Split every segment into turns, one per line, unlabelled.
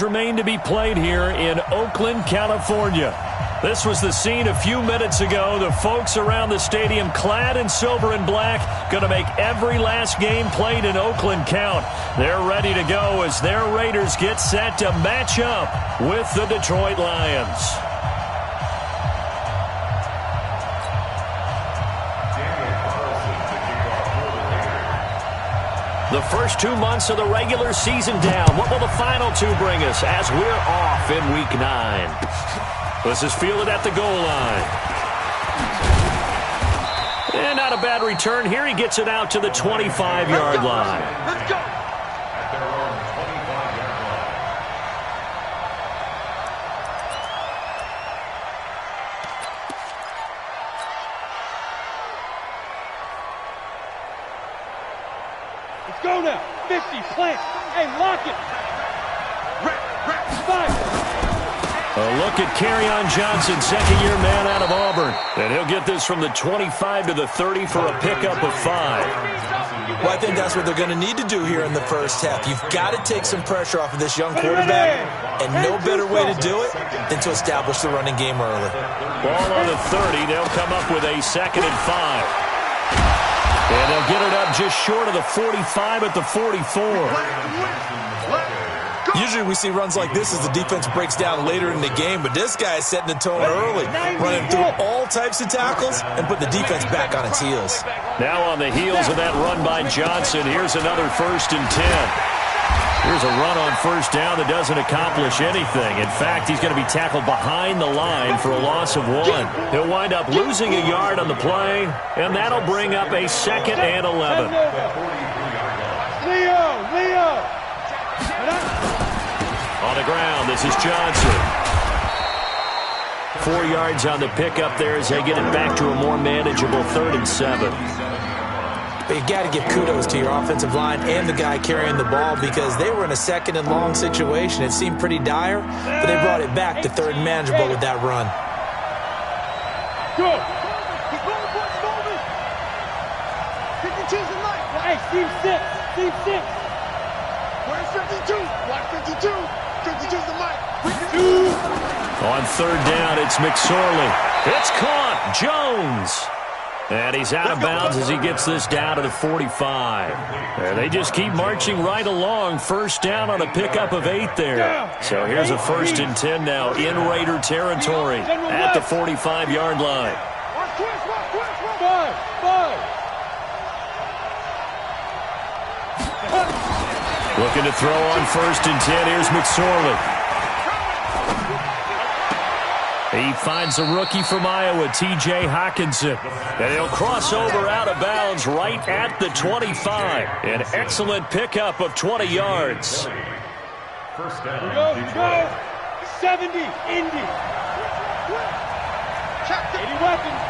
Remain to be played here in Oakland, California. This was the scene a few minutes ago. The folks around the stadium clad in silver and black going to make every last game played in Oakland count. They're ready to go as their Raiders get set to match up with the Detroit Lions. The first 2 months of the regular season down. What will the final two bring us as we're off in Week 9? This is fielded at the goal line. And not a bad return here. He gets it out to the 25-yard line.
Let's go.
Go now. 50, plant. Hey, lock it.
A look at Kerryon Johnson, second-year man out of Auburn. And he'll get this from the 25 to the 30 for a pickup of 5.
Well, I think that's what they're going to need to do here in the first half. You've got to take some pressure off of this young quarterback, and no better way to do it than to establish the running game early.
Ball on the 30. They'll come up with a 2nd and 5. And they'll get it up just short of the 45 at the 44.
Usually we see runs like this as the defense breaks down later in the game, but this guy is setting the tone early, running through all types of tackles and putting the defense back on its heels.
Now on the heels of that run by Johnson, here's another 1st and 10. Here's a run on first down that doesn't accomplish anything. In fact, he's going to be tackled behind the line for a loss of 1. He'll wind up losing a yard on the play, and that'll bring up a 2nd and 11.
Leo!
On the ground, this is Johnson. 4 yards on the pickup there as they get it back to a more manageable 3rd and 7.
But you got to give kudos to your offensive line and the guy carrying the ball because they were in a 2nd and long situation. It seemed pretty dire, but they brought it back to 3rd and manageable with that run.
Go! Keep moving, boys, moving! 52's the night. Hey, Steve 6. Where's 52? Watch 52. 52's the mic. 52.
On 3rd down, it's McSorley. It's caught. Jones. And he's out of bounds as he gets this down to the 45. And they just keep marching right along. 1st down on a pickup of 8 there. So here's a 1st and 10 now in Raider territory at the 45-yard line. Looking to throw on 1st and 10. Here's McSorley. He finds a rookie from Iowa, T.J. Hawkinson. And he'll cross over out of bounds right at the 25. An excellent pickup of 20 yards.
First down. Go. 70, Indy. 80 weapons.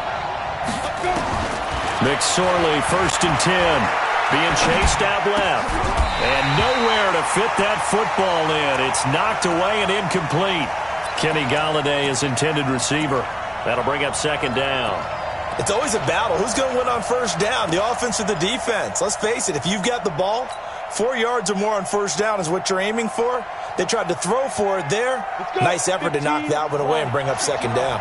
Let's go.
McSorley, 1st and 10. Being chased out left. And nowhere to fit that football in. It's knocked away and incomplete. Kenny Galladay is intended receiver. That'll bring up 2nd down.
It's always a battle. Who's going to win on 1st down, the offense or the defense? Let's face it, if you've got the ball, 4 yards or more on 1st down is what you're aiming for. They tried to throw for it there. Nice effort to knock that one away and bring up 2nd down.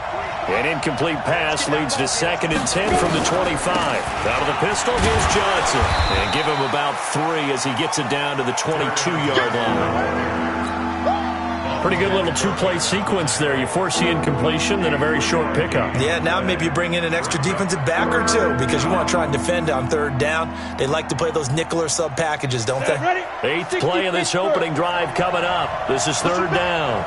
An incomplete pass leads to 2nd and 10 from the 25. Out of the pistol, here's Johnson. And give him about 3 as he gets it down to the 22-yard line. Pretty good little 2-play sequence there. You force the incompletion, then a very short pickup.
Yeah, now maybe you bring in an extra defensive back or 2 because you want to try and defend on 3rd down. They like to play those nickel or sub packages, don't they?
8th play of this opening drive coming up. This is 3rd down.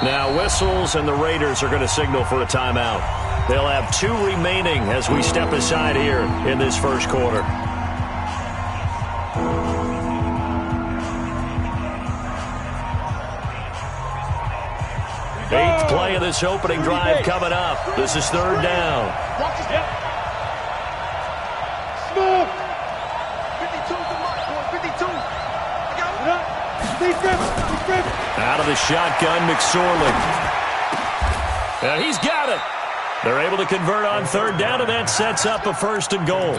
Now whistles and the Raiders are going to signal for a timeout. They'll have 2 remaining as we step aside here in this first quarter. 8th play of this opening drive coming up. This is 3rd down.
Smooth.
52's the mark, boy. 52.
Out of the shotgun, McSorley. And he's got it. They're able to convert on 3rd down, and that sets up a 1st and goal.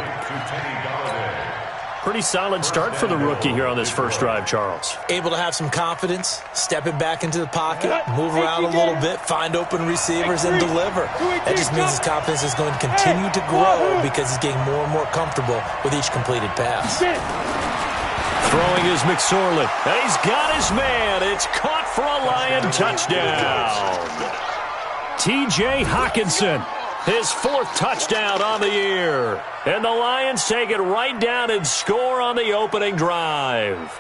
Pretty solid start for the rookie here on this first drive, Charles.
Able to have some confidence, stepping back into the pocket, move around a little bit, find open receivers, and deliver. That just means his confidence is going to continue to grow because he's getting more and more comfortable with each completed pass.
Throwing is McSorley. And he's got his man. It's caught for a Lion touchdown. T.J. Hockenson, his 4th touchdown on the year. And the Lions take it right down and score on the opening drive.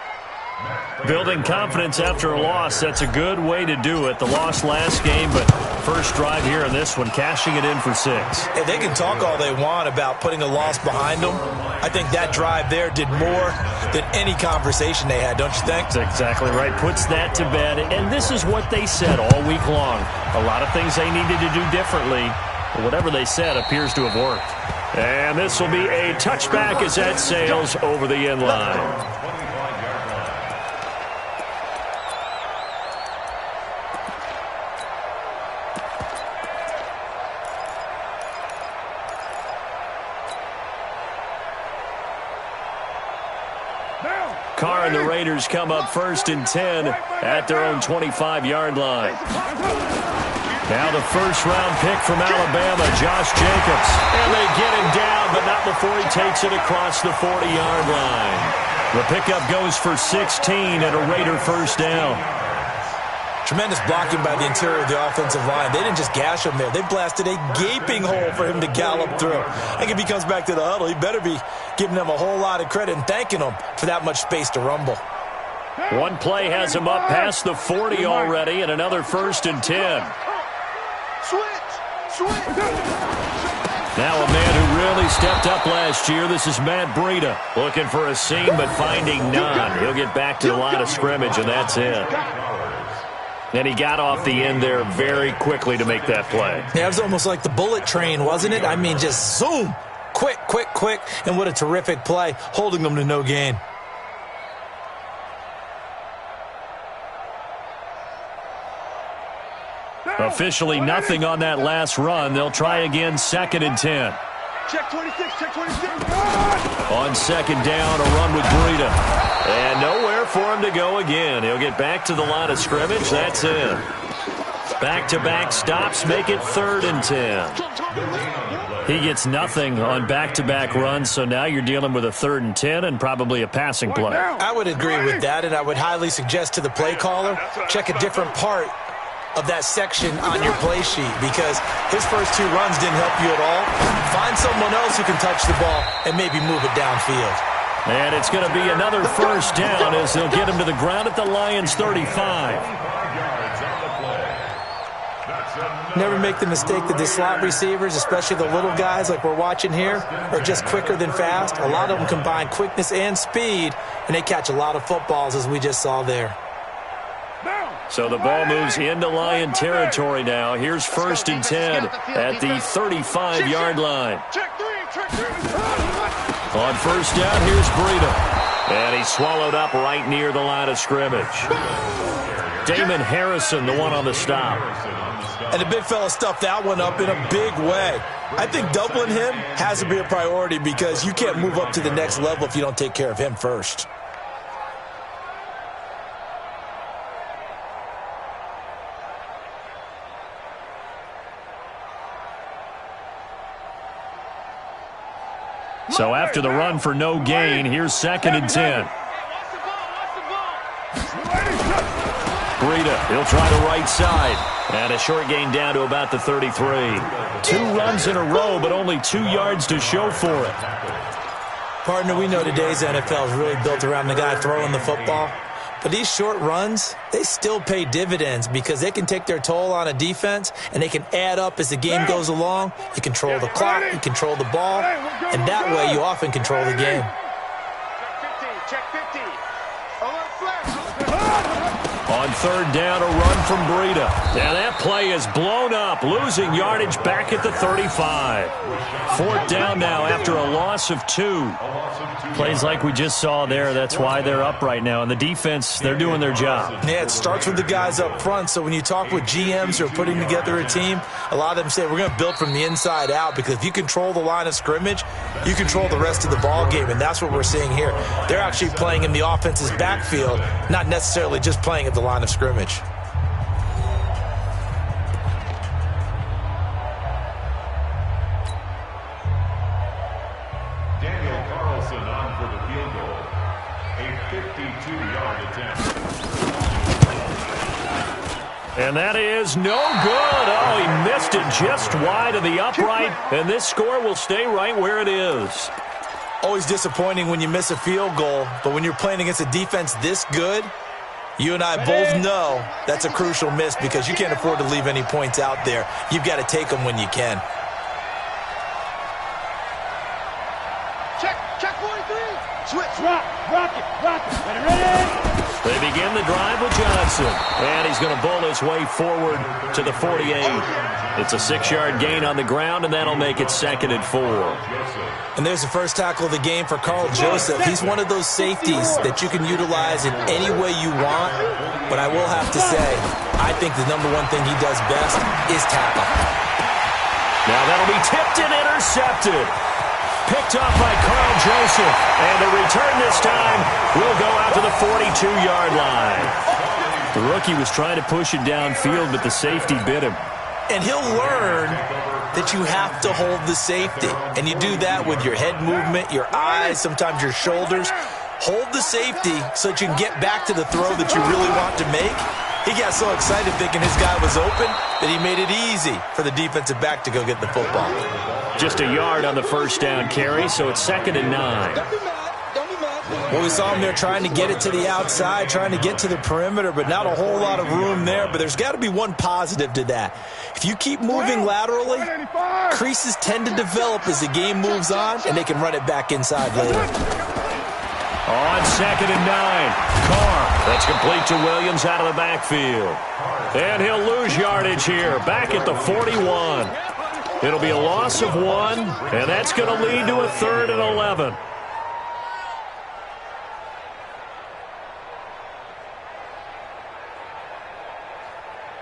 Building confidence after a loss, that's a good way to do it. The loss last game, but first drive here in this one, cashing it in for 6.
Hey, they can talk all they want about putting a loss behind them. I think that drive there did more than any conversation they had, don't you think?
That's exactly right. Puts that to bed. And this is what they said all week long. A lot of things they needed to do differently. But whatever they said appears to have worked. And this will be a touchback as that sails over the end line. Carr and the Raiders come up 1st and 10 at their own 25-yard line. Now the first-round pick from Alabama, Josh Jacobs. And they get him down, but not before he takes it across the 40-yard line. The pickup goes for 16 and a Raider first down.
Tremendous blocking by the interior of the offensive line. They didn't just gash him there. They blasted a gaping hole for him to gallop through. I think if he comes back to the huddle, he better be giving them a whole lot of credit and thanking them for that much space to rumble.
One play has him up past the 40 already, and another 1st and 10.
Switch.
Now a man who really stepped up last year. This is Matt Breida. Looking for a seam, but finding none. He'll get back to the line of scrimmage, and that's it. And he got off the end there very quickly to make that play.
Yeah, it was almost like the bullet train, wasn't it? I mean, just zoom. Quick. And what a terrific play, holding them to no gain.
Officially nothing on that last run. They'll try again, 2nd and 10.
Check 26.
On 2nd down, a run with Breida. And nowhere for him to go again. He'll get back to the line of scrimmage. That's it. Back-to-back stops make it 3rd and 10. He gets nothing on back-to-back runs, so now you're dealing with a 3rd and 10 and probably a passing play.
I would agree with that, and I would highly suggest to the play caller, check a different part of that section on your play sheet, because his first 2 runs didn't help you at all. Find someone else who can touch the ball and maybe move it downfield.
And it's going to be another first down as they'll get him to the ground at the Lions' 35.
Never make the mistake that the slot receivers, especially the little guys like we're watching here, are just quicker than fast. A lot of them combine quickness and speed, and they catch a lot of footballs, as we just saw there.
So the ball moves into Lion territory now. Here's 1st and 10 at the 35-yard line. On first down, here's Breida. And he's swallowed up right near the line of scrimmage. Damon Harrison, the one on the stop.
And the big fella stuffed that one up in a big way. I think doubling him has to be a priority because you can't move up to the next level if you don't take care of him first.
So after the run for no gain, here's 2nd and 10. Breida, he'll try the right side. And a short gain down to about the 33. 2 runs in a row, but only 2 yards to show for it.
Partner, we know today's NFL is really built around the guy throwing the football. But these short runs, they still pay dividends because they can take their toll on a defense, and they can add up as the game goes along. You control the clock, you control the ball, and that way you often control the game.
Check 50.
On third down, a run from Breida. And that play is blown up, losing yardage back at the 35. Fourth down now after a loss of 2. Plays like we just saw there, that's why they're up right now. And the defense, they're doing their job.
Yeah, it starts with the guys up front. So when you talk with GMs who are putting together a team, a lot of them say we're going to build from the inside out, because if you control the line of scrimmage, you control the rest of the ball game, and that's what we're seeing here. They're actually playing in the offense's backfield, not necessarily just playing at the line of scrimmage.
Daniel Carlson on for the field goal. A 52-yard attempt.
And that is no good. Oh, he missed it just wide of the upright, and this score will stay right where it is.
Always disappointing when you miss a field goal, but when you're playing against a defense this good, you and I both know that's a crucial miss, because you can't afford to leave any points out there. You've got to take them when you can.
Check 43. Switch.
Rock it. Ready.
They begin the drive with Johnson, and he's going to bull his way forward to the 48. It's a 6-yard gain on the ground, and that'll make it 2nd and 4.
And there's the first tackle of the game for Carl Joseph. He's one of those safeties that you can utilize in any way you want, but I will have to say, I think the number one thing he does best is tackle.
Now that'll be tipped and intercepted. Picked off by Carl Joseph, and the return this time will go out to the 42-yard line. The rookie was trying to push it downfield, but the safety bit him.
And he'll learn that you have to hold the safety, and you do that with your head movement, your eyes, sometimes your shoulders. Hold the safety so that you can get back to the throw that you really want to make. He got so excited thinking his guy was open that he made it easy for the defensive back to go get the football.
Just a yard on the first down carry, so it's 2nd and 9.
Well, we saw him there trying to get it to the outside, trying to get to the perimeter, but not a whole lot of room there. But there's got to be one positive to that. If you keep moving laterally, creases tend to develop as the game moves on, and they can run it back inside later.
On 2nd and 9, Carr. That's complete to Williams out of the backfield. And he'll lose yardage here, back at the 41. It'll be a loss of 1, and that's going to lead to a 3rd and 11.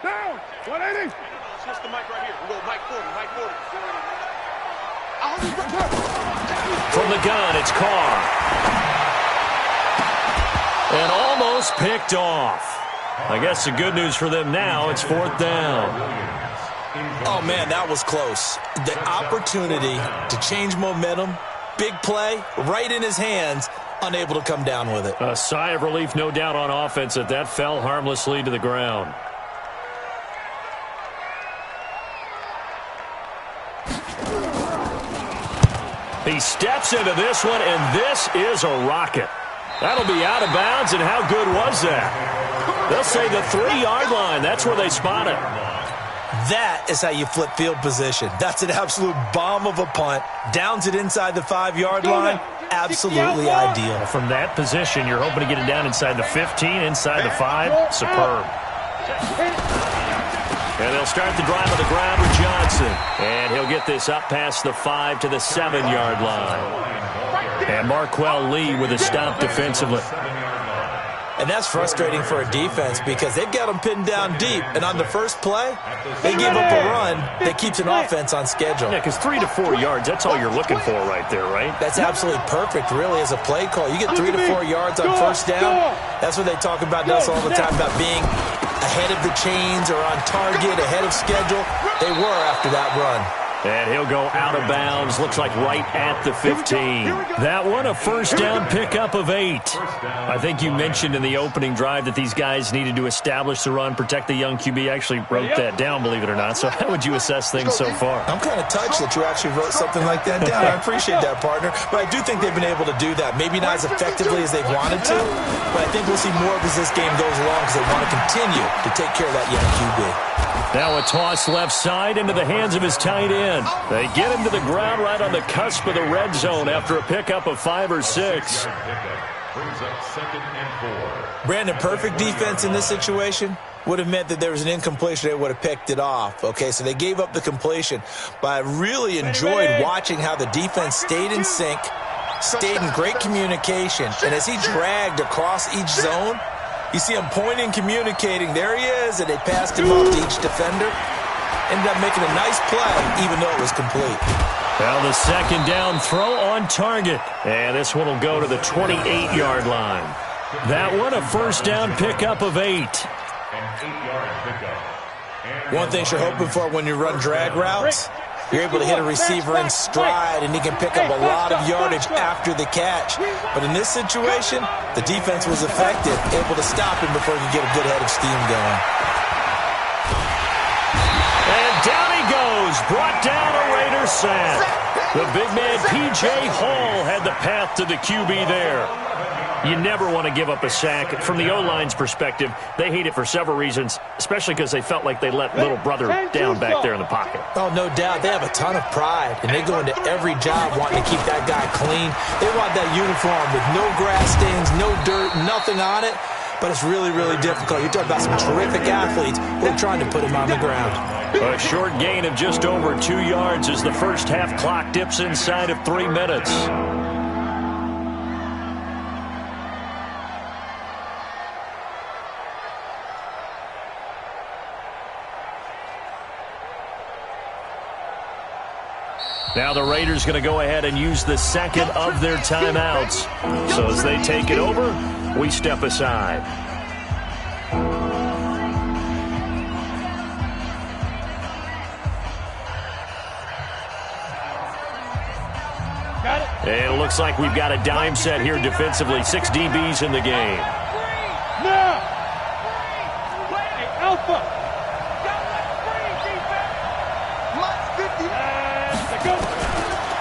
Down. 180. Switch the mic right here. We'll go mic 40.
From the gun, it's Carr. And almost picked off. I guess the good news for them now, it's 4th down.
Oh, man, that was close. The opportunity to change momentum, big play, right in his hands, unable to come down with it.
A sigh of relief, no doubt, on offense that fell harmlessly to the ground. He steps into this one, and this is a rocket. That'll be out of bounds, and how good was that? They'll say the 3-yard line. That's where they spot it.
That is how you flip field position. That's an absolute bomb of a punt. Downs it inside the 5-yard line. Absolutely ideal.
From that position, you're hoping to get it down inside the 15, inside the 5. Superb. And they'll start the drive on the ground with Johnson. And he'll get this up past the 5 to the 7-yard line. And Marquell Lee with a stop defensively.
And that's frustrating for a defense because they've got them pinned down deep. And on the first play, they give up a run that keeps an offense on schedule.
Yeah, because 3 to 4 yards, that's all you're looking for right there, right?
That's absolutely perfect, really, as a play call. You get 3 to 4 yards on first down. That's what they talk about us all the time, about being ahead of the chains or on target, ahead of schedule. They were after that run.
And he'll go out of bounds, looks like right at the 15. That one, a first down pickup of 8. I think you mentioned in the opening drive that these guys needed to establish the run, protect the young QB. I actually wrote that down, believe it or not. So how would you assess things so far?
I'm kind of touched that you actually wrote something like that down. I appreciate that, partner. But I do think they've been able to do that. Maybe not as effectively as they've wanted to, but I think we'll see more of as this game goes along because they want to continue to take care of that young QB.
Now a toss left side into the hands of his tight end. They get him to the ground right on the cusp of the red zone after a pickup of 5 or 6.
Brings up 2nd and 4.
Brandon, perfect defense in this situation would have meant that there was an incompletion. They would have picked it off. Okay, so they gave up the completion. But I really enjoyed watching how the defense stayed in sync, stayed in great communication. And as he dragged across each zone, you see him pointing, communicating. There he is, and they passed him off to each defender. Ended up making a nice play, even though it was complete.
Well, the second down throw on target. And this one will go to the 28-yard line. That one, a first down pickup of 8.
An 8-yard pickup.
One thing you're hoping for when you run drag routes, you're able to hit a receiver in stride, and he can pick up a lot of yardage after the catch. But in this situation, the defense was effective, able to stop him before he could get a good head of steam going.
And down he goes, brought down a Raider sack. The big man, P.J. Hall, had the path to the QB there. You never want to give up a sack. From the O-line's perspective, they hate it for several reasons, especially because they felt like they let little brother down back there in the pocket.
Oh, no doubt. They have a ton of pride, and they go into every job wanting to keep that guy clean. They want that uniform with no grass stains, no dirt, nothing on it. But it's really, really difficult. You're talking about some terrific athletes who are trying to put him on the ground.
A short gain of just over 2 yards as the first half clock dips inside of 3 minutes. Now the Raiders going to go ahead and use the second of their timeouts. So as they take it over, we step aside. And it looks like we've got a dime set here defensively. 6 DBs in the game.
Now! Hey, Alpha!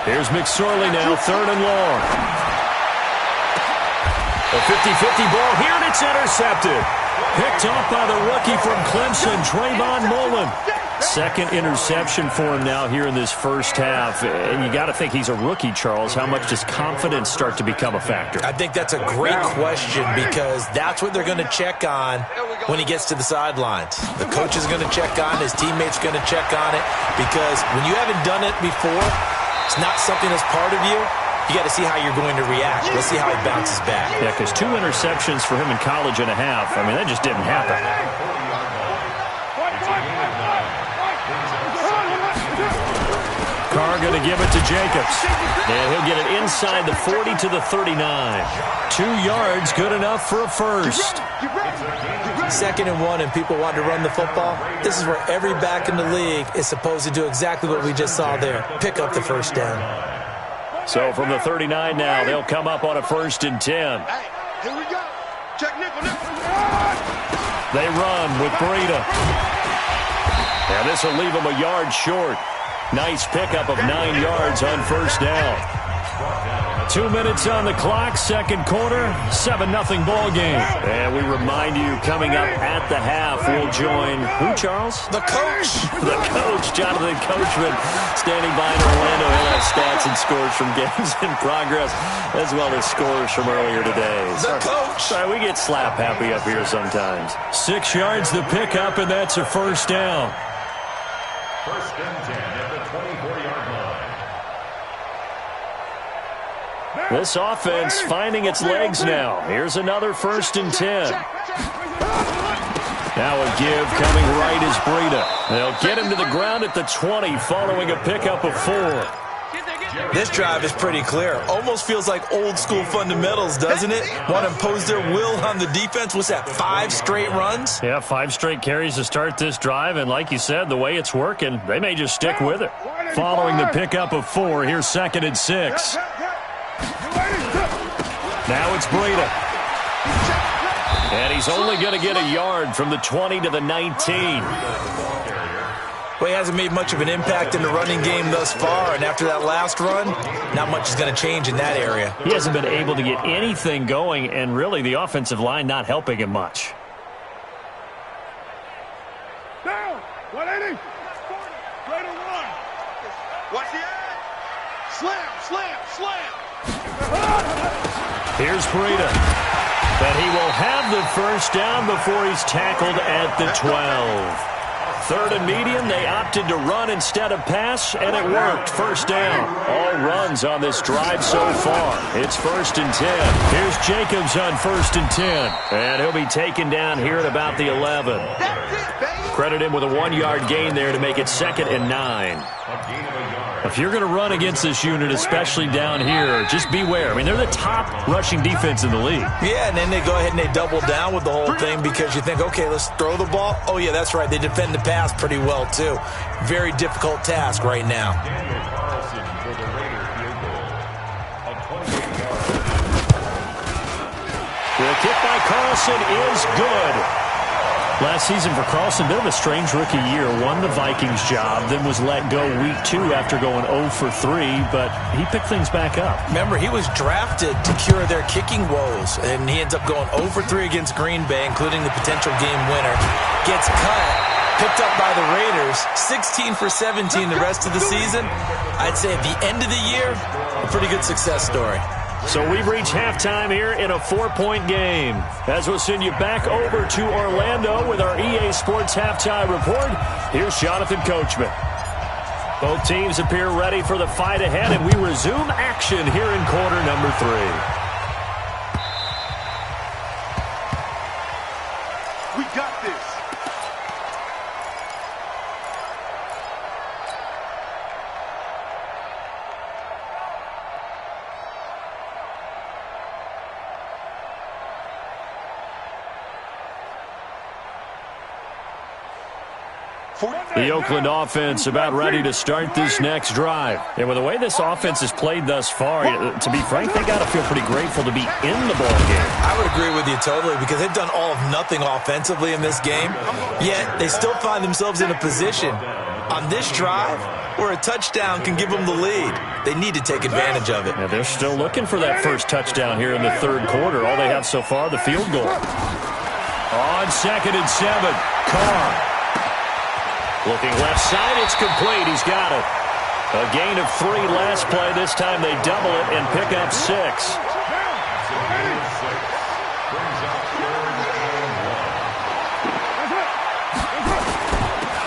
Here's McSorley now, 3rd and long. A 50-50 ball here, and it's intercepted. Picked off by the rookie from Clemson, Trayvon Mullen. Second interception for him now here in this first half. And you got to think he's a rookie, Charles. How much does confidence start to become a factor?
I think that's a great question because that's what they're going to check on when he gets to the sidelines. The coach is going to check on, his teammates going to check on it, because when you haven't done it before, it's not something that's part of you. You got to see how you're going to react. Let's see how he bounces back.
Yeah, because 2 interceptions for him in college and a half. I mean, that just didn't happen. Carr going to give it to Jacobs. And he'll get it inside the 40 to the 39. 2 yards, good enough for a first.
2nd and 1, and people want to run the football. This is where every back in the league is supposed to do exactly what we just saw there. Pick up the first down.
So from the 39 now, they'll come up on a 1st and 10.
Hey, here we go. Check nickel.
They run with Breida. And this will leave them a yard short. Nice pickup of 9 yards on first down. 2 minutes on the clock, second quarter, 7-0 ball game. And we remind you, coming up at the half, we'll join who, Charles?
The coach.
The coach, Jonathan Coachman, standing by in Orlando. He'll have stats and scores from games in progress, as well as scores from earlier today.
The coach.
Sorry, we get slap happy up here sometimes. 6 yards the pickup, and that's a first down.
1st and 10 at the 24-yard line.
This offense finding its legs now. Here's another 1st and 10. Now a give coming right is Breida. They'll get him to the ground at the 20 following a pickup of 4.
This drive is pretty clear. Almost feels like old school fundamentals, doesn't it? Want to impose their will on the defense. What's that, 5 straight runs?
Yeah, 5 straight carries to start this drive. And like you said, the way it's working, they may just stick with it. Following the pickup of 4, here's 2nd and 6. Now it's Breida. And he's only going to get a yard from the 20 to the 19.
Well, he hasn't made much of an impact in the running game thus far, and after that last run, not much is going to change in that area.
He hasn't been able to get anything going, and really the offensive line not helping him much.
Down! 180! Right on line!
Watch the edge! Slam!
Here's Breida. But he will have the first down before he's tackled at the 12. Third and medium, they opted to run instead of pass, and it worked. First down. All runs on this drive so far. It's 1st and 10. Here's Jacobs on 1st and 10. And he'll be taken down here at about the 11. Credit him with a 1-yard gain there to make it 2nd and 9. If you're going to run against this unit, especially down here, just beware. I mean, they're the top rushing defense in the league.
Yeah, and then they go ahead and they double down with the whole thing because you think, okay, let's throw the ball. Oh, yeah, that's right. They defend the pass pretty well, too. Very difficult task right now.
The kick by Carlson is good. Last season for Carlson, bit of a strange rookie year. Won the Vikings job, then was let go week 2 after going 0 for 3, but he picked things back up.
Remember, he was drafted to cure their kicking woes, and he ends up going 0 for 3 against Green Bay, including the potential game winner. Gets cut, picked up by the Raiders, 16 for 17 the rest of the season. I'd say at the end of the year, a pretty good success story.
So we've reached halftime here in a 4-point game. As we'll send you back over to Orlando with our EA Sports Halftime Report, here's Jonathan Coachman. Both teams appear ready for the fight ahead, and we resume action here in quarter number 3.
We got this.
The Oakland offense about ready to start this next drive. And with the way this offense has played thus far, to be frank, they got to feel pretty grateful to be in the ball game.
I would agree with you totally because they've done all of nothing offensively in this game, yet they still find themselves in a position on this drive where a touchdown can give them the lead. They need to take advantage of it.
Yeah, they're still looking for that first touchdown here in the third quarter. All they have so far, the field goal. On 2nd and 7, Carr. Looking left side, it's complete. He's got it. A gain of 3 last play. This time they double it and pick up 6.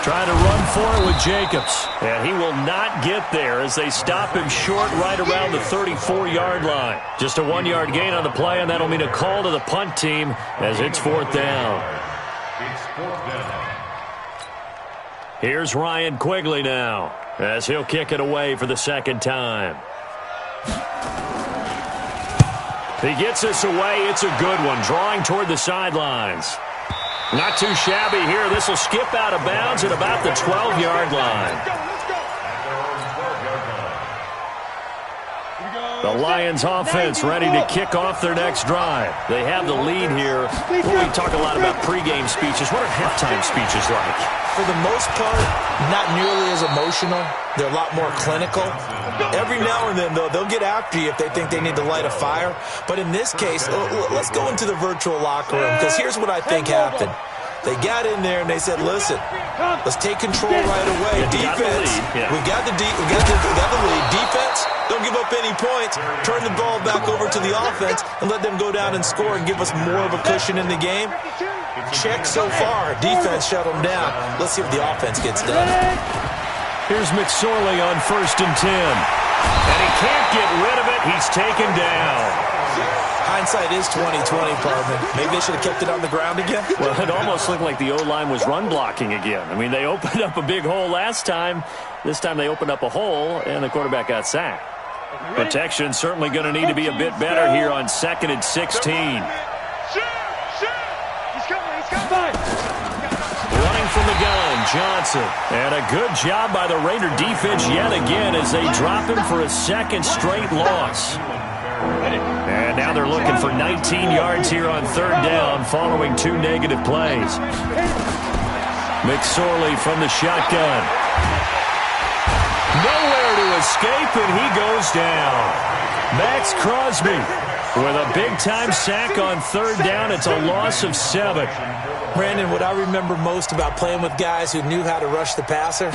Trying to run for it with Jacobs. And he will not get there as they stop him short right around the 34-yard line. Just a 1-yard gain on the play, and that'll mean a call to the punt team as it's 4th down.
It's 4th down.
Here's Ryan Quigley now as he'll kick it away for the 2nd time. He gets us away. It's a good one. Drawing toward the sidelines. Not too shabby here. This will skip out of bounds at about the 12-yard line. The Lions offense ready to kick off their next drive. They have the lead here. Well, we talk a lot about pregame speeches. What are halftime speeches like?
For the most part, not nearly as emotional. They're a lot more clinical. Every now and then, though, they'll get after you if they think they need to light a fire. But in this case, let's go into the virtual locker room because here's what I think happened. They got in there and they said, listen, let's take control right away. Defense, we got the lead. Defense, don't give up any points. Turn the ball back over to the offense and let them go down and score and give us more of a cushion in the game. Check so far. Defense shut them down. Let's see if the offense gets done.
Here's McSorley on 1st and 10. And he can't get rid of it. He's taken down.
Hindsight is 20/20, partner. Maybe they should have kept it on the ground again.
Well, it almost looked like the O-line was run blocking again. I mean, they opened up a big hole last time. This time they opened up a hole, and the quarterback got sacked. Protection certainly going to need to be a bit better here on 2nd and 16. Running from the gun, Johnson. And a good job by the Raider defense yet again as they drop him for a 2nd straight loss. And now they're looking for 19 yards here on 3rd down following 2 negative plays. McSorley from the shotgun. Nowhere to escape, and he goes down. Max Crosby with a big-time sack on 3rd down. It's a loss of 7.
Brandon, what I remember most about playing with guys who knew how to rush the passer,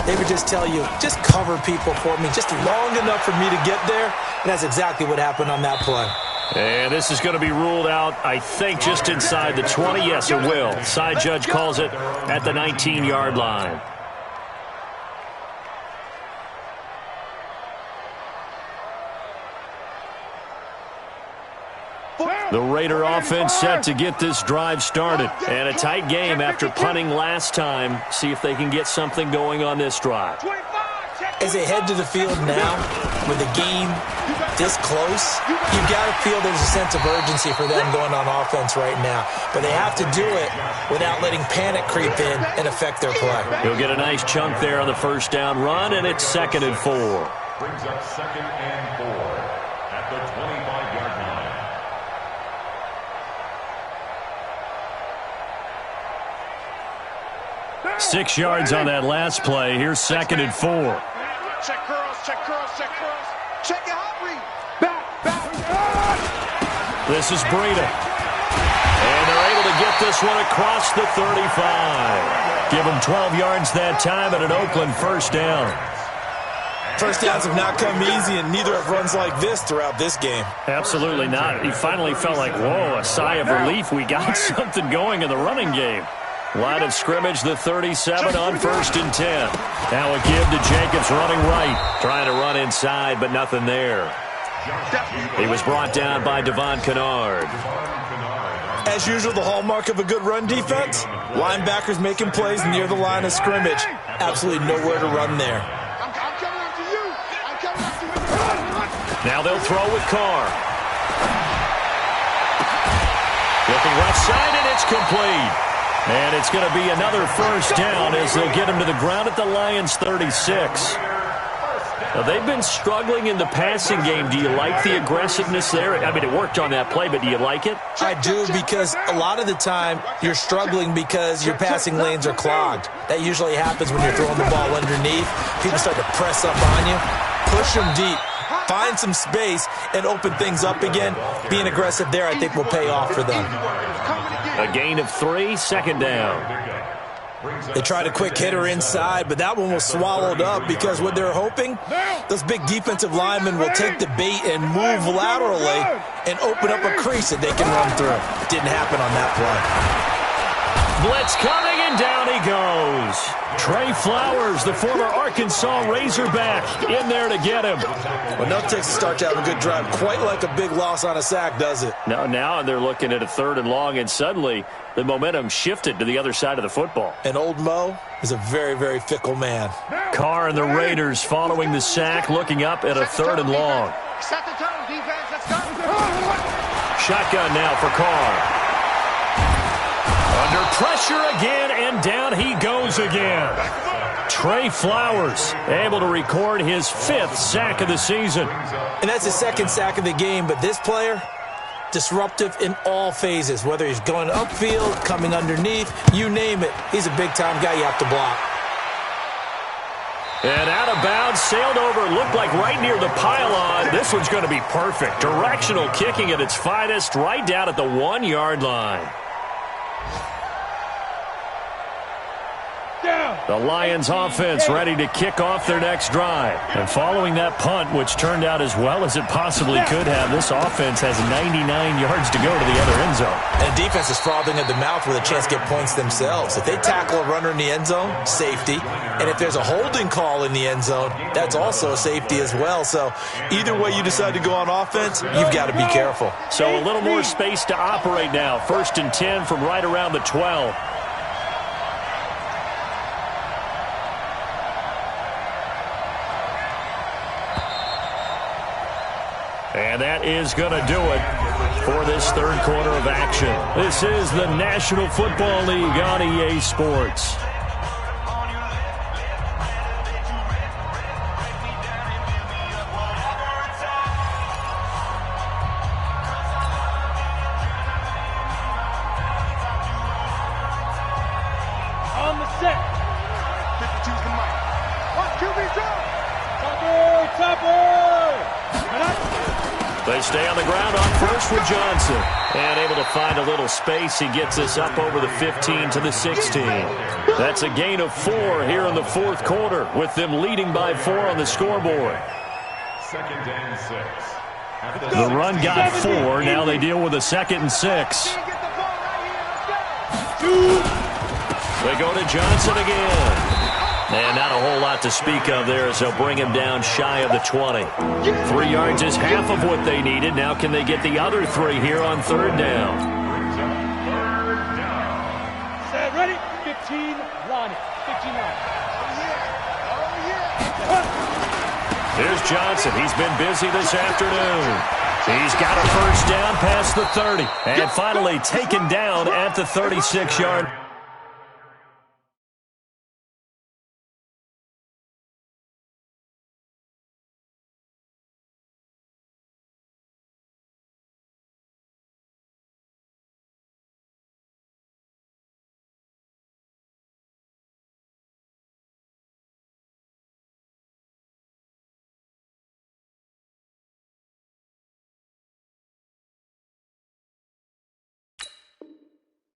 they would just tell you, just cover people for me, just long enough for me to get there, and that's exactly what happened on that play.
And this is going to be ruled out, I think, just inside the 20. Yes, it will. Side judge calls it at the 19-yard line. The Raider offense set to get this drive started. And a tight game after punting last time. See if they can get something going on this drive.
As they head to the field now, with the game this close, you've got to feel there's a sense of urgency for them going on offense right now. But they have to do it without letting panic creep in and affect their play.
He'll get a nice chunk there on the first down run, and it's 2nd and 4.
Brings up 2nd and 4 at the 25-yard line.
6 yards on that last play. Here's 2nd and 4.
Check curls, check curls, check curls. Check your hot read. Back.
This is Breida. And they're able to get this one across the 35. Give them 12 yards that time and an Oakland first down.
First downs have not come easy, and neither have runs like this throughout this game.
Absolutely not. He finally felt like, whoa, a sigh of relief. We got something going in the running game. Line of scrimmage, the 37 on 1st and 10. Now a give to Jacobs running right. Trying to run inside, but nothing there. He was brought down by Devon Kennard.
As usual, the hallmark of a good run defense, linebackers making plays near the line of scrimmage. Absolutely nowhere to run there.
I'm coming after you. I'm coming after you.
Now they'll throw with Carr. Looking left side, and it's complete. And it's going to be another first down as they'll get him to the ground at the Lions' 36. Now, they've been struggling in the passing game. Do you like the aggressiveness there? I mean, it worked on that play, but do you like it?
I do, because a lot of the time you're struggling because your passing lanes are clogged. That usually happens when you're throwing the ball underneath. People start to press up on you. Push them deep. Find some space and open things up again. Being aggressive there, I think, will pay off for them.
A gain of 3, 2nd down.
They tried a quick hitter inside, but that one was swallowed up because what they're hoping, those big defensive linemen will take the bait and move laterally and open up a crease that they can run through. Didn't happen on that play.
Blitz coming, and down he goes. Trey Flowers, the former Arkansas Razorback, in there to get him.
Well, no takes to start to have a good drive. Quite like a big loss on a sack, does it?
Now they're looking at a 3rd and long, and suddenly the momentum shifted to the other side of the football.
And old Mo is a very, very fickle man.
Carr and the Raiders following the sack, looking up at a 3rd and long.
Set the tone, defense. Let's go.
Shotgun now for Carr. Under pressure again, and down he goes again. Trey Flowers able to record his 5th sack of the season.
And that's his 2nd sack of the game, but this player, disruptive in all phases, whether he's going upfield, coming underneath, you name it. He's a big-time guy you have to block.
And out of bounds, sailed over, looked like right near the pylon. This one's going to be perfect. Directional kicking at its finest, right down at the 1-yard line. The Lions offense ready to kick off their next drive. And following that punt, which turned out as well as it possibly could have, this offense has 99 yards to go to the other end zone.
And the defense is frothing at the mouth with a chance to get points themselves. If they tackle a runner in the end zone, safety. And if there's a holding call in the end zone, that's also a safety as well. So either way you decide to go on offense, you've got to be careful.
So a little more space to operate now. 1st and 10 from right around the 12. And that is going to do it for this 3rd quarter of action. This is the National Football League on EA Sports.
On the set.
52's the mic. What? QB drop.
Topper.
They stay on the ground on 1st with Johnson. And able to find a little space. He gets this up over the 15 to the 16. That's a gain of 4 here in the 4th quarter, with them leading by 4 on the scoreboard.
2nd and 6.
The run got 4. Now they deal with a 2nd and 6. They go to Johnson again. And not a whole lot to speak of there as they'll bring him down shy of the 20. 3 yards is half of what they needed. Now can they get the other 3 here on 3rd down?
Set, ready? 15, line it. 15 line.
Here's Johnson. He's been busy this afternoon. He's got a 1st down past the 30. And finally taken down at the 36-yard.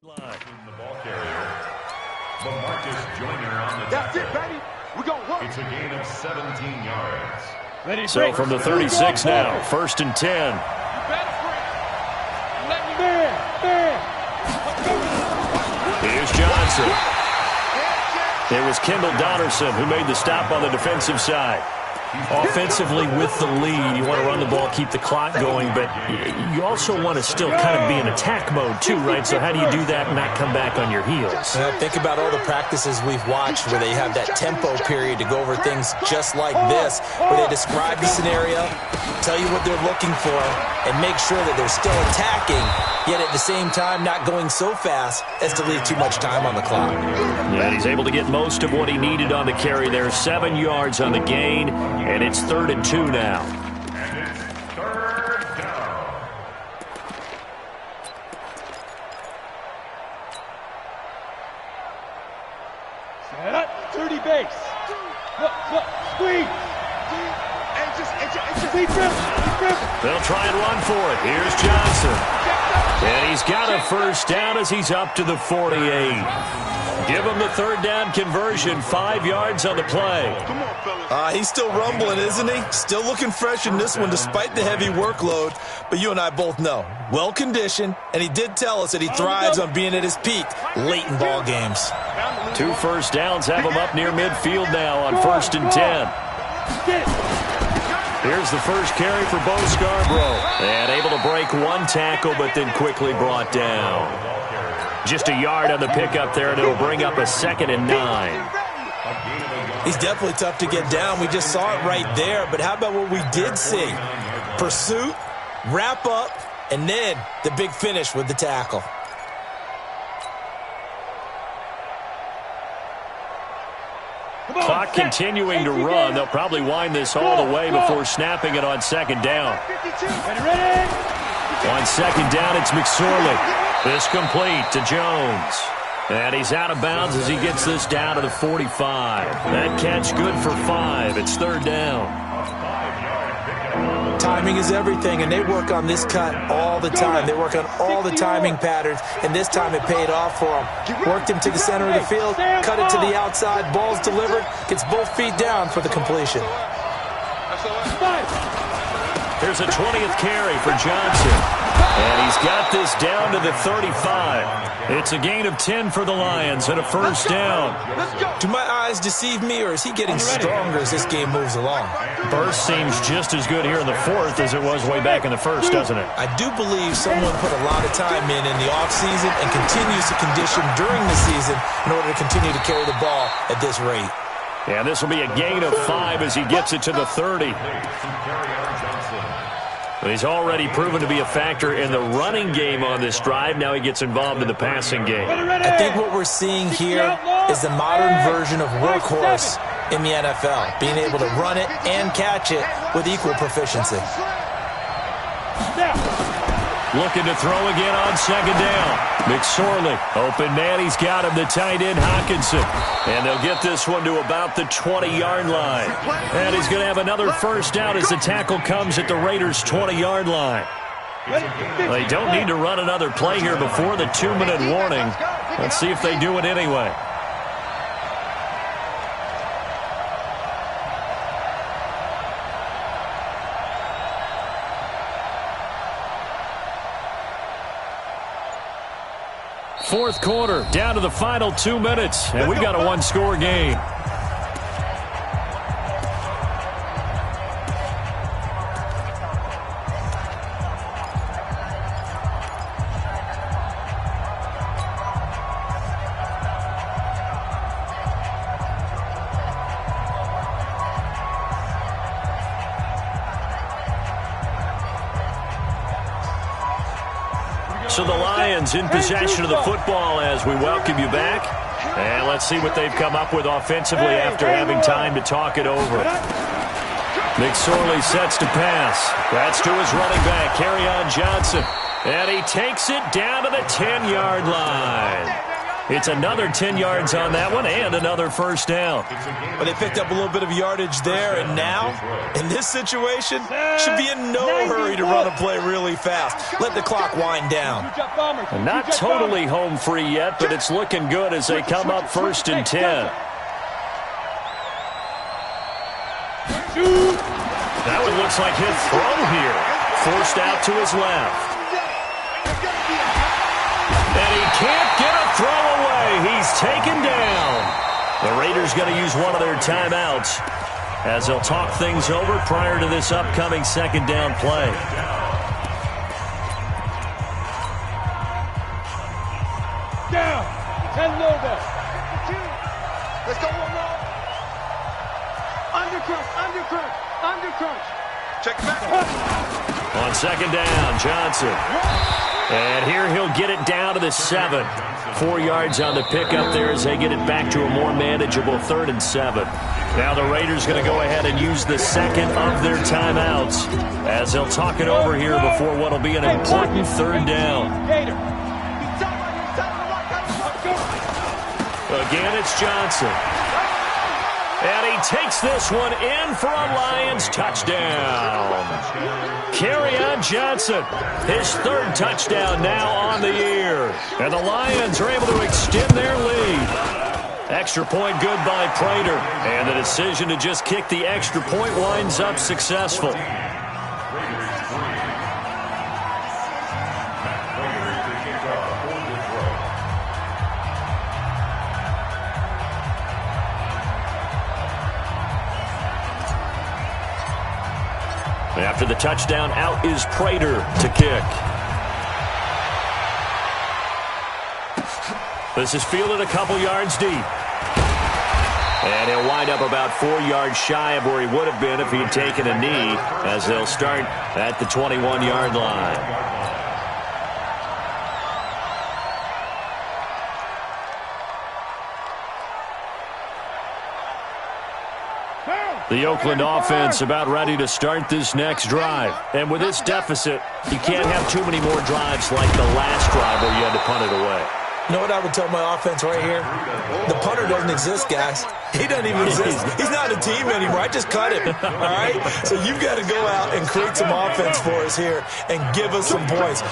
The ball carrier, Marcus Joyner on the
That's
tackle.
it, baby. We're going to work.
It's a gain of 17 yards.
Ready,
So
break.
from the 36 now, 1st and 10. Here's Johnson. It was Kendall Donnerson who made the stop on the defensive side. Offensively with the lead, you want to run the ball, keep the clock going, but you also want to still kind of be in attack mode too, right? So how do you do that and not come back on your heels?
Think about all the practices we've watched where they have that tempo period to go over things just like this, where they describe the scenario, tell you what they're looking for, and make sure that they're still attacking, yet at the same time not going so fast as to leave tee much time on the clock.
Yeah, he's able to get most of what he needed on the carry there. 7 yards on the gain, and it's 3rd and 2 now.
And it's 3rd down.
Set up, 30 base. Look, squeeze. Deep dribble.
They'll try and run for it. Here's Johnson. And he's got a 1st down as he's up to the 48. Give him the 3rd down conversion, 5 yards on the play.
He's still rumbling, isn't he? Still looking fresh in this one despite the heavy workload. But you and I both know, well-conditioned, and he did tell us that he thrives on being at his peak late in ball games.
2 1st downs have him up near midfield now on 1st and 10. Here's the first carry for Bo Scarborough. And able to break 1 tackle, but then quickly brought down. Just a yard on the pickup there, and it'll bring up a 2nd and 9.
He's definitely tough to get down. We just saw it right there. But how about what we did see? Pursuit, wrap up, and then the big finish with the tackle.
Clock continuing to run. They'll probably wind this all the way before snapping it on 2nd down. On 2nd down, it's McSorley. This complete to Jones. And he's out of bounds as he gets this down to the 45. That catch good for 5. It's 3rd down.
Timing is everything, and they work on this cut all the time. They work on all the timing patterns, and this time it paid off for him. Worked him to the center of the field, cut it to the outside, ball's delivered, gets both feet down for the completion.
Here's a 20th carry for Johnson. And he's got this down to the 35. It's a gain of 10 for the Lions and a 1st down.
Do my eyes deceive me, or is he getting stronger as this game moves along?
Burst seems just as good here in the 4th as it was way back in the 1st, doesn't it?
I do believe someone put a lot of time in the offseason and continues to condition during the season in order to continue to carry the ball at this rate.
Yeah, this will be a gain of 5 as he gets it to the 30. But he's already proven to be a factor in the running game on this drive. Now he gets involved in the passing game.
I think what we're seeing here is the modern version of workhorse in the NFL, being able to run it and catch it with equal proficiency.
Looking to throw again on 2nd down. McSorley, open man, he's got him, the tight end Hawkinson. And they'll get this one to about the 20-yard line. And he's going to have another 1st down as the tackle comes at the Raiders' 20-yard line. They don't need to run another play here before the 2-minute warning. Let's see if they do it anyway. fourth quarter, down to the final 2 minutes, and we've got a one-score game. So the Lions in possession of the football as we welcome you back. And let's see what they've come up with offensively after having time to talk it over. McSorley sets to pass. That's to his running back, Kerryon Johnson. And he takes it down to the 10-yard line. It's another 10 yards on that one and another first down.
But they picked up a little bit of yardage there, and now, in this situation, should be in no hurry to run a play really fast. Let the clock wind down.
And not totally home free yet, but it's looking good as they come up 1st and 10. That one looks like he'll throw here. Forced out to his left. And he can't get a throw away. He's taken down. The Raiders going to use one of their timeouts as they'll talk things over prior to this upcoming second down play.
Down. 10 low there.
Let's go one more.
Under crunch.
Check it back.
On second down, Johnson. And here he'll get it down to the 7. 4 yards on the pickup there as they get it back to a more manageable 3rd and 7. Now the Raiders going to go ahead and use the second of their timeouts as they'll talk it over here before what will be an important 3rd down. Again, it's Johnson. And he takes this one in for a Lions touchdown. Kerryon Johnson, his 3rd touchdown now on the year. And the Lions are able to extend their lead. Extra point good by Prater. And the decision to just kick the extra point winds up successful. After the touchdown, out is Prater to kick. This is fielded a couple yards deep. And he'll wind up about 4 yards shy of where he would have been if he had taken a knee, as they'll start at the 21-yard line. The Oakland offense about ready to start this next drive. And with this deficit, you can't have too many more drives like the last drive where you had to punt it away.
You know what I would tell my offense right here? The punter doesn't exist, guys. He doesn't even exist. He's not a team anymore. I just cut him, all right? So you've got to go out and create some offense for us here and give us some points.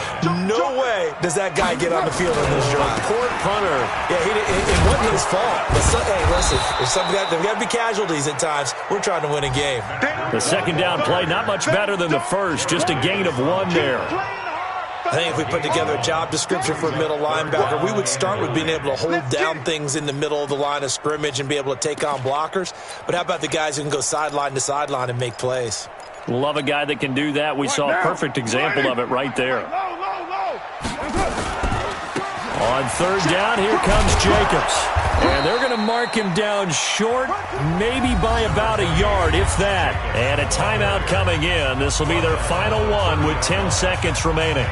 No way does that guy get on the field on this drive.
Poor punter.
Yeah, it wasn't his fault. But hey, listen, there's got to be casualties at times. We're trying to win a game.
The second down play, not much better than the first. Just a gain of 1 there.
I think if we put together a job description for a middle linebacker, we would start with being able to hold down things in the middle of the line of scrimmage and be able to take on blockers. But how about the guys who can go sideline to sideline and make plays?
Love a guy that can do that. We saw a perfect example of it right there. On 3rd down, here comes Jacobs. And they're going to mark him down short, maybe by about a yard, if that. And a timeout coming in. This will be their final one with 10 seconds remaining.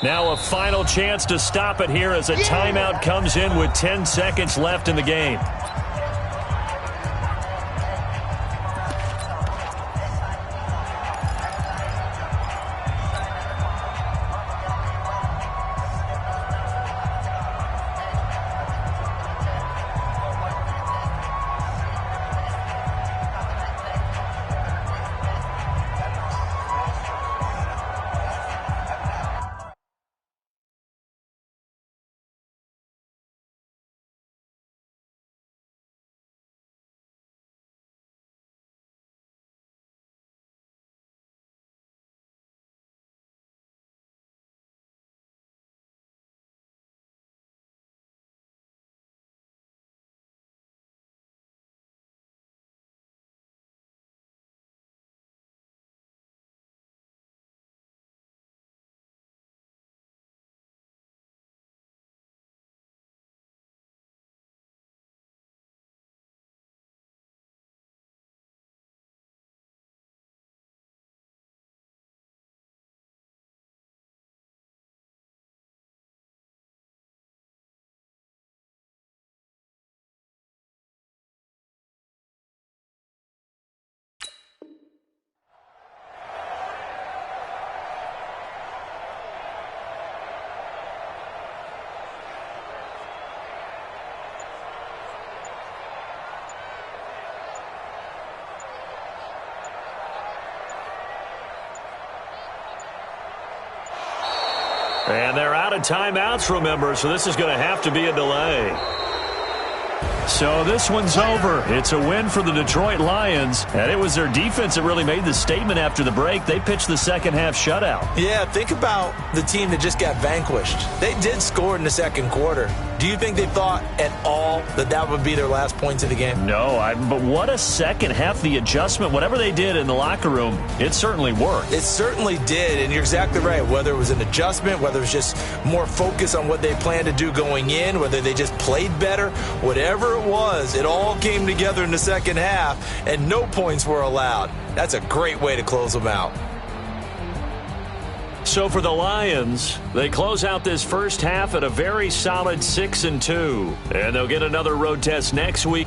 Now a final chance to stop it here as a timeout comes in with 10 seconds left in the game. And they're out of timeouts, remember, so this is going to have to be a delay. So this one's over. It's a win for the Detroit Lions, and it was their defense that really made the statement after the break. They pitched the second-half shutout.
Yeah, think about the team that just got vanquished. They did score in the second quarter. Do you think they thought at all that that would be their last points of the game?
No, but what a second half. The adjustment, whatever they did in the locker room, it certainly worked.
It certainly did, and you're exactly right. Whether it was an adjustment, whether it was just more focus on what they planned to do going in, whether they just played better, whatever it was, it all came together in the second half, and no points were allowed. That's a great way to close them out.
So for the Lions, they close out this first half at a very solid 6-2. And they'll get another road test next week.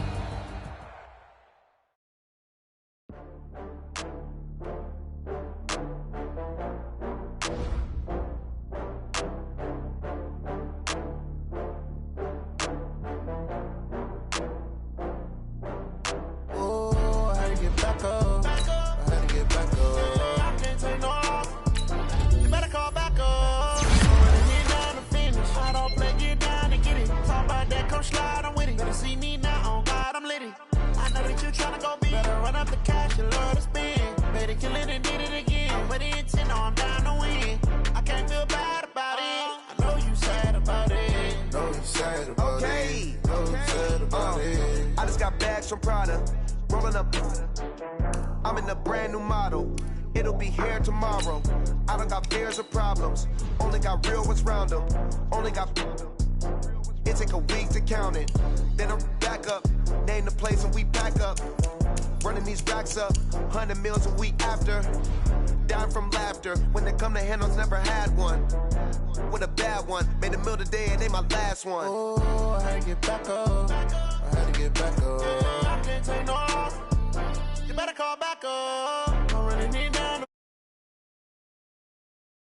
I'm in a brand new model. It'll be here tomorrow. I don't got fears or problems. Only got real ones round them. Only got. It take a week to count it. Then I'm back up. Name the place and we pack up. Running these racks up. 100 meals a week after. Down from laughter. When they come to handles, never had one. With a bad one. Made a meal today and ain't my last one. Oh, I had to get back up. I had to get back up. I can't take no. You better call back up.